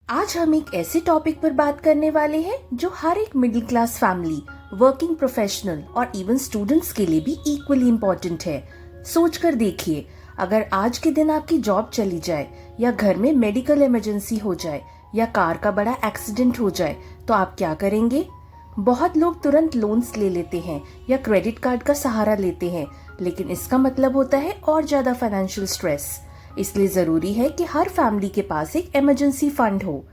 आज हम एक ऐसे टॉपिक पर बात करने वाले हैं जो हर एक middle class family, working professional और इवन स्टूडेंट्स के लिए भी इक्वली इम्पोर्टेंट है। सोच कर देखिए, अगर आज के दिन आपकी जॉब चली जाए या घर में मेडिकल इमरजेंसी हो जाए या कार का बड़ा एक्सीडेंट हो जाए तो आप क्या करेंगे? बहुत लोग तुरंत लोन्स ले लेते हैं या क्रेडिट कार्ड का सहारा लेते हैं, लेकिन इसका मतलब होता है और ज्यादा फाइनेंशियल स्ट्रेस। इसलिए जरूरी है कि हर फैमिली के पास एक इमरजेंसी फंड हो।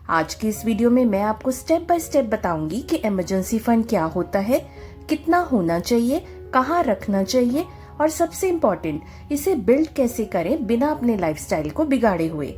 आज की इस वीडियो में मैं आपको स्टेप बाय स्टेप बताऊंगी कि इमरजेंसी फंड क्या होता है, कितना होना चाहिए, कहाँ रखना चाहिए और सबसे इम्पोर्टेंट इसे बिल्ड कैसे करें बिना अपने लाइफस्टाइल को बिगाड़े हुए।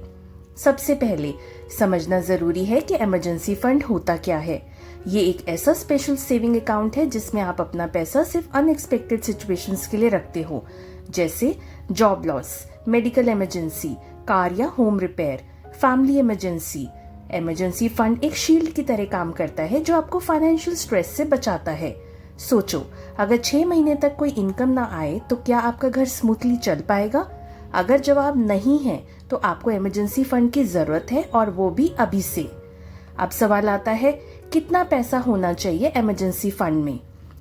सबसे पहले समझना जरूरी है कि इमरजेंसी फंड होता क्या है। ये एक ऐसा स्पेशल सेविंग अकाउंट है जिसमें आप अपना पैसा सिर्फ अनएक्सपेक्टेड सिचुएशंस के लिए रखते हो, जैसे job loss, medical emergency, car या home repair, family emergency. Emergency fund एक शील्ड की तरह काम करता है जो आपको फाइनेंशियल स्ट्रेस से बचाता है। सोचो, अगर 6 महीने तक कोई इनकम ना आए तो क्या आपका घर स्मूथली चल पाएगा? अगर जवाब नहीं है तो आपको इमरजेंसी फंड की जरूरत है, और वो भी अभी से। अब सवाल आता है, कितना पैसा होना चाहिए इमरजेंसी फंड में?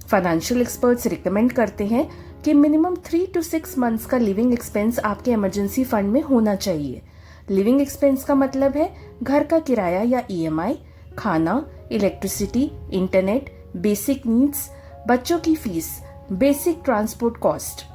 फाइनेंशियल एक्सपर्ट्स रिकमेंड करते हैं कि मिनिमम 3 to 6 मंथ्स का लिविंग एक्सपेंस आपके इमरजेंसी फंड में होना चाहिए। लिविंग एक्सपेंस का मतलब है घर का किराया या ईएमआई, खाना, इलेक्ट्रिसिटी, इंटरनेट, बेसिक नीड्स, बच्चों की fees, basic transport cost.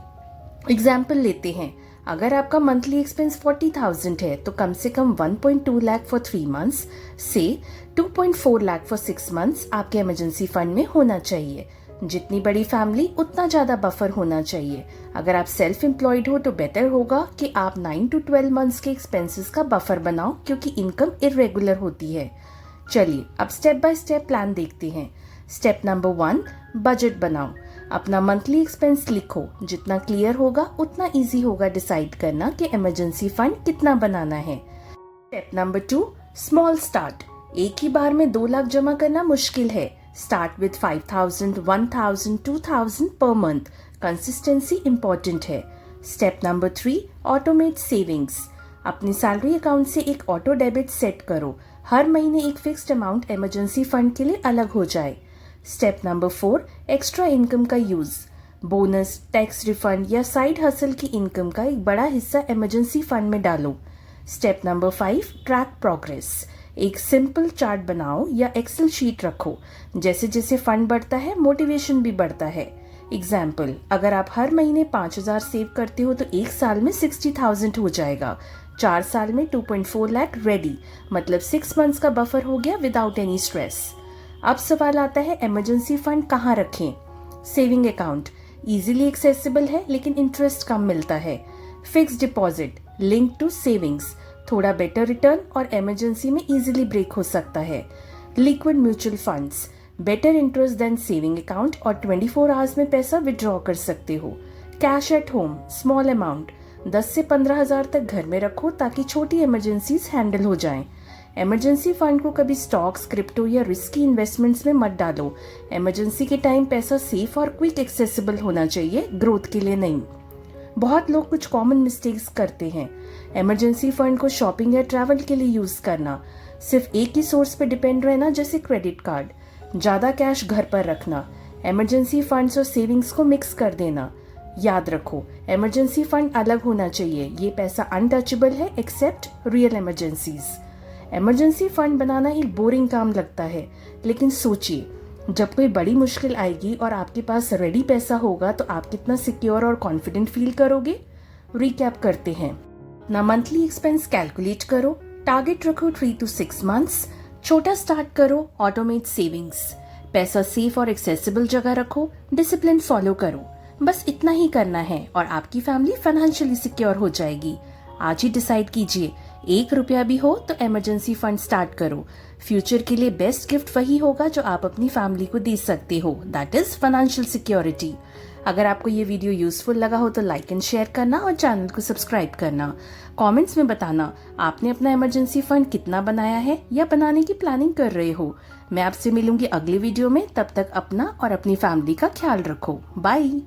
Example लेते हैं, अगर आपका मंथली एक्सपेंस 40,000 है तो कम से कम 1.2 लाख फॉर 3 मंथ्स से 2.4 लाख फॉर 6 मंथ्स आपके इमरजेंसी फंड में होना चाहिए। जितनी बड़ी फैमिली उतना ज्यादा बफर होना चाहिए। अगर आप सेल्फ एम्प्लॉयड हो तो बेटर होगा कि आप 9 to 12 मंथ्स के एक्सपेंसेस का बफर बनाओ, क्योंकि इनकम इरेगुलर होती है। चलिए अब स्टेप बाय स्टेप प्लान देखते हैं। स्टेप नंबर 1, बजट बनाओ। अपना मंथली एक्सपेंस लिखो। जितना क्लियर होगा उतना इजी होगा डिसाइड करना कि इमरजेंसी फंड कितना बनाना है। Step number 2, small start. एक ही बार में 2 लाख जमा करना मुश्किल है। Start with 5,000, 1,000, 2,000 per month. Consistency important है। Step number 3, automate savings. अपनी सैलरी अकाउंट से एक ऑटो डेबिट सेट करो। हर महीने एक फिक्स्ड अमाउंट इमरजेंसी फंड के लिए अलग हो जाए। स्टेप नंबर 4, एक्स्ट्रा इनकम का यूज। बोनस, टैक्स रिफंड या साइड हसल की इनकम का एक बड़ा हिस्सा इमरजेंसी फंड में डालो। Step number 5, track progress. एक सिंपल चार्ट बनाओ या एक्सेल शीट रखो। जैसे जैसे फंड बढ़ता है मोटिवेशन भी बढ़ता है। एग्जाम्पल, अगर आप हर महीने 5,000 सेव करते हो तो 1 साल में 60,000 हो जाएगा। 4 साल में 2.4 लाख रेडी, मतलब 6 मंथ्स का बफर हो गया विदाउट एनी स्ट्रेस। अब सवाल आता है, इमरजेंसी फंड कहाँ रखें? सेविंग अकाउंट इजीली एक्सेसिबल है लेकिन इंटरेस्ट कम मिलता है। Fix deposit link to savings, थोड़ा बेटर रिटर्न और इमरजेंसी में इजीली ब्रेक हो सकता है। Liquid mutual funds, better interest than saving account और 24 आवर्स में पैसा विड्रॉ कर सकते हो। Cash at home, small amount 10 से 15,000 तक घर में रखो ताकि छोटी इमरजेंसीज हैंडल हो जाएं। इमरजेंसी फंड को कभी स्टॉक्स, क्रिप्टो या रिस्की इन्वेस्टमेंट्स में मत डालो। इमरजेंसी के टाइम पैसा सेफ और क्विक एक्सेसिबल होना चाहिए, ग्रोथ के लिए नहीं। बहुत लोग कुछ कॉमन मिस्टेक्स करते हैं। इमरजेंसी फंड को शॉपिंग या ट्रैवल के लिए यूज करना, सिर्फ एक ही सोर्स पर डिपेंड रहना जैसे क्रेडिट कार्ड, ज्यादा कैश घर पर रखना, इमरजेंसी फंड्स और सेविंग्स को मिक्स कर देना। याद रखो, इमरजेंसी फंड अलग होना चाहिए। ये पैसा अनटचेबल है except real emergencies. Emergency fund बनाना एक बोरिंग काम लगता है, लेकिन सोचिए, जब कोई बड़ी मुश्किल आएगी और आपके पास रेडी पैसा होगा तो आप कितना सिक्योर और कॉन्फिडेंट फील करोगे। रिकैप करते हैं, ना मंथली एक्सपेंस कैलकुलेट करो, टारगेट रखो 3 to 6 मंथ्स, छोटा स्टार्ट करो, ऑटोमेट सेविंग्स, पैसा सेफ और एक्सेसिबल जगह रखो, डिसिप्लिन फॉलो करो। बस इतना ही करना है और आपकी फैमिली फाइनेंशियली सिक्योर हो जाएगी। आज ही डिसाइड कीजिए, 1 रुपया भी हो तो इमरजेंसी फंड स्टार्ट करो। फ्यूचर के लिए बेस्ट गिफ्ट वही होगा जो आप अपनी फैमिली को दे सकते हो, दैट इज फाइनेंशियल सिक्योरिटी। अगर आपको ये वीडियो यूजफुल लगा हो तो लाइक एंड शेयर करना और चैनल को सब्सक्राइब करना। कमेंट्स में बताना आपने अपना इमरजेंसी फंड कितना बनाया है या बनाने की प्लानिंग कर रहे हो। मैं आपसे मिलूंगी अगली वीडियो में, तब तक अपना और अपनी फैमिली का ख्याल रखो। बाय।